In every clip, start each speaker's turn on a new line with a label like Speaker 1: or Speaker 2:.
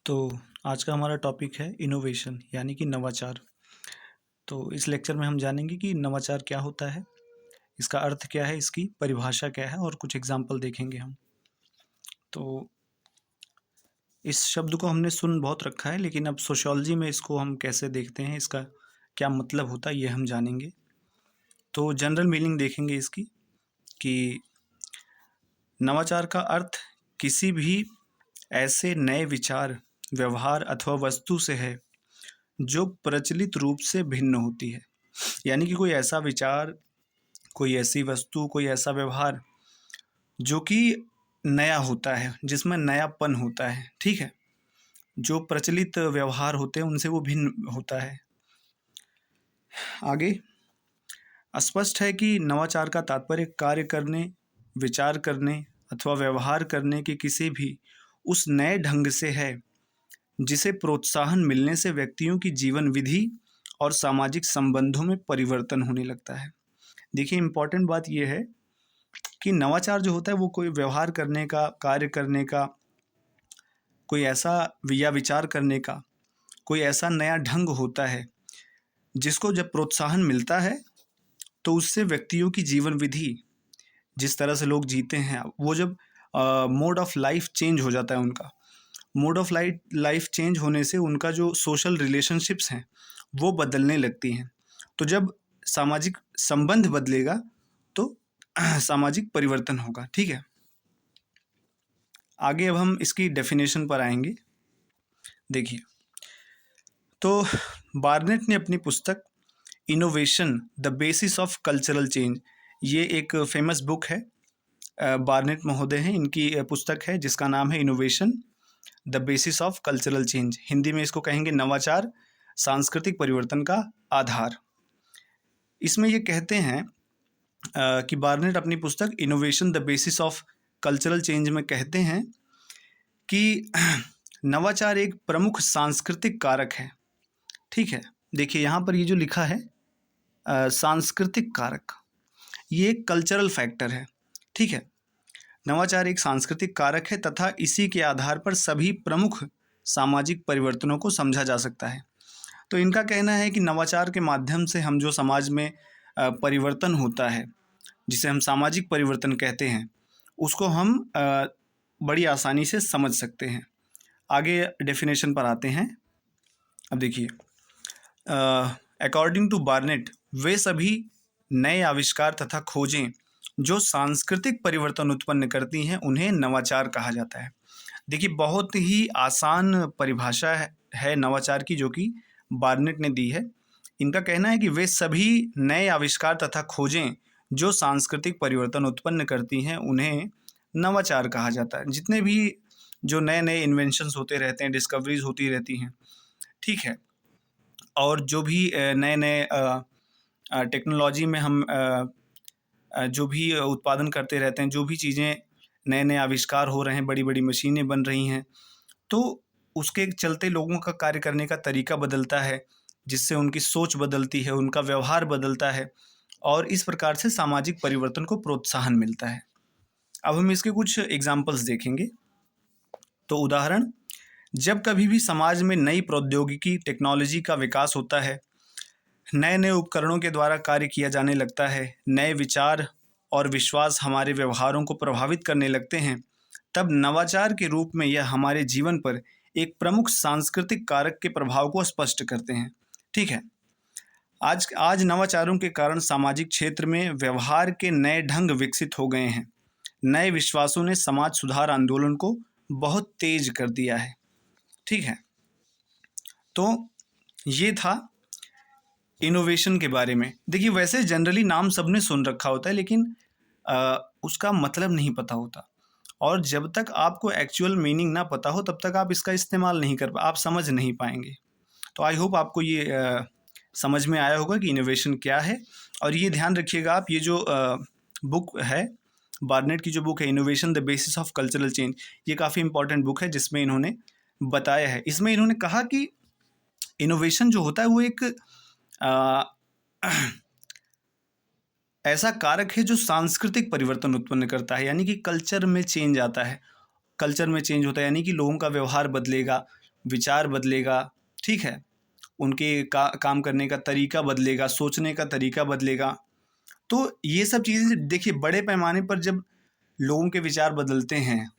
Speaker 1: तो आज का हमारा टॉपिक है इनोवेशन यानी कि नवाचार। तो इस लेक्चर में हम जानेंगे कि नवाचार क्या होता है, इसका अर्थ क्या है, इसकी परिभाषा क्या है और कुछ एग्जाम्पल देखेंगे हम। तो इस शब्द को हमने सुन बहुत रखा है, लेकिन अब सोशियोलॉजी में इसको हम कैसे देखते हैं, इसका क्या मतलब होता है, ये हम जानेंगे। तो जनरल मीनिंग देखेंगे इसकी कि नवाचार का अर्थ किसी भी ऐसे नए विचार, व्यवहार अथवा वस्तु से है जो प्रचलित रूप से भिन्न होती है। यानी कि कोई ऐसा विचार, कोई ऐसी वस्तु, कोई ऐसा व्यवहार जो कि नया होता है, जिसमें नयापन होता है। ठीक है, जो प्रचलित व्यवहार होते हैं उनसे वो भिन्न होता है। आगे स्पष्ट है कि नवाचार का तात्पर्य कार्य करने, विचार करने अथवा व्यवहार करने के किसी भी उस नए ढंग से है जिसे प्रोत्साहन मिलने से व्यक्तियों की जीवन विधि और सामाजिक संबंधों में परिवर्तन होने लगता है। देखिए, इम्पॉर्टेंट बात यह है कि नवाचार जो होता है वो कोई व्यवहार करने का, कार्य करने का, कोई ऐसा या विचार करने का कोई ऐसा नया ढंग होता है जिसको जब प्रोत्साहन मिलता है तो उससे व्यक्तियों की जीवन विधि, जिस तरह से लोग जीते हैं, वो जब मोड ऑफ लाइफ चेंज हो जाता है, उनका मोड ऑफ लाइफ चेंज होने से उनका जो सोशल रिलेशनशिप्स हैं वो बदलने लगती हैं। तो जब सामाजिक संबंध बदलेगा तो सामाजिक परिवर्तन होगा। ठीक है, आगे अब हम इसकी डेफिनेशन पर आएंगे। देखिए, तो बार्नेट ने अपनी पुस्तक innovation the basis of cultural change, ये एक फेमस बुक है, बार्नेट महोदय हैं, इनकी पुस्तक है जिसका नाम है innovation the basis of cultural change. Hindi में इसको कहेंगे नवाचार सांस्कृतिक परिवर्तन का आधार। इसमें ये कहते हैं कि बार्नेट अपनी पुस्तक innovation the basis of cultural change में कहते हैं कि नवाचार एक प्रमुख सांस्कृतिक कारक है। ठीक है, देखिए यहाँ पर ये जो लिखा है सांस्कृतिक कारक, ये एक कल्चरल फैक्टर है। ठीक है, नवाचार एक सांस्कृतिक कारक है तथा इसी के आधार पर सभी प्रमुख सामाजिक परिवर्तनों को समझा जा सकता है। तो इनका कहना है कि नवाचार के माध्यम से हम जो समाज में परिवर्तन होता है, जिसे हम सामाजिक परिवर्तन कहते हैं, उसको हम बड़ी आसानी से समझ सकते हैं। आगे डेफिनेशन पर आते हैं। अब देखिए, अकॉर्डिंग टू बार्नेट, वे सभी नए आविष्कार तथा खोजें जो सांस्कृतिक परिवर्तन उत्पन्न करती हैं उन्हें नवाचार कहा जाता है। देखिए, बहुत ही आसान परिभाषा है नवाचार की, जो कि बार्नेट ने दी है। इनका कहना है कि वे सभी नए आविष्कार तथा खोजें जो सांस्कृतिक परिवर्तन उत्पन्न करती हैं उन्हें नवाचार कहा जाता है। जितने भी जो नए नए इन्वेंशंस होते रहते हैं, डिस्कवरीज होती रहती हैं, ठीक है, और जो भी नए नए टेक्नोलॉजी में हम जो भी उत्पादन करते रहते हैं, जो भी चीज़ें नए नए आविष्कार हो रहे हैं, बड़ी बड़ी मशीनें बन रही हैं, तो उसके चलते लोगों का कार्य करने का तरीका बदलता है, जिससे उनकी सोच बदलती है, उनका व्यवहार बदलता है और इस प्रकार से सामाजिक परिवर्तन को प्रोत्साहन मिलता है। अब हम इसके कुछ एग्जाम्पल्स देखेंगे। तो उदाहरण, जब कभी भी समाज में नई प्रौद्योगिकी, टेक्नोलॉजी का विकास होता है, नए नए उपकरणों के द्वारा कार्य किया जाने लगता है, नए विचार और विश्वास हमारे व्यवहारों को प्रभावित करने लगते हैं, तब नवाचार के रूप में यह हमारे जीवन पर एक प्रमुख सांस्कृतिक कारक के प्रभाव को स्पष्ट करते हैं। ठीक है, आज आज नवाचारों के कारण सामाजिक क्षेत्र में व्यवहार के नए ढंग विकसित हो गए हैं। नए विश्वासों ने समाज सुधार आंदोलन को बहुत तेज कर दिया है। ठीक है, तो ये था इनोवेशन के बारे में। देखिए, वैसे जनरली नाम सबने सुन रखा होता है, लेकिन उसका मतलब नहीं पता होता, और जब तक आपको एक्चुअल मीनिंग ना पता हो तब तक आप इसका इस्तेमाल नहीं आप समझ नहीं पाएंगे। तो आई होप आपको ये समझ में आया होगा कि इनोवेशन क्या है। और ये ध्यान रखिएगा आप, ये जो बुक है, बार्नेट की जो बुक है innovation the basis of cultural change, ये काफ़ी इंपॉर्टेंट बुक है जिसमें इन्होंने बताया है। इसमें इन्होंने कहा कि इनोवेशन जो होता है वो एक ऐसा कारक है जो सांस्कृतिक परिवर्तन उत्पन्न करता है, यानी कि कल्चर में चेंज आता है, कल्चर में चेंज होता है, यानी कि लोगों का व्यवहार बदलेगा, विचार बदलेगा, ठीक है, उनके काम करने का तरीका बदलेगा, सोचने का तरीका बदलेगा। तो ये सब चीज़ें देखिए, बड़े पैमाने पर जब लोगों के विचार बदलते हैं,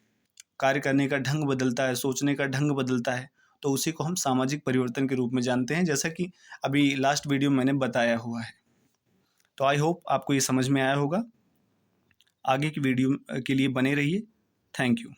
Speaker 1: कार्य करने का ढंग बदलता है, सोचने का ढंग बदलता है, तो उसी को हम सामाजिक परिवर्तन के रूप में जानते हैं, जैसा कि अभी लास्ट वीडियो में मैंने बताया हुआ है। तो आई होप आपको ये समझ में आया होगा। आगे की वीडियो के लिए बने रहिए। Thank you.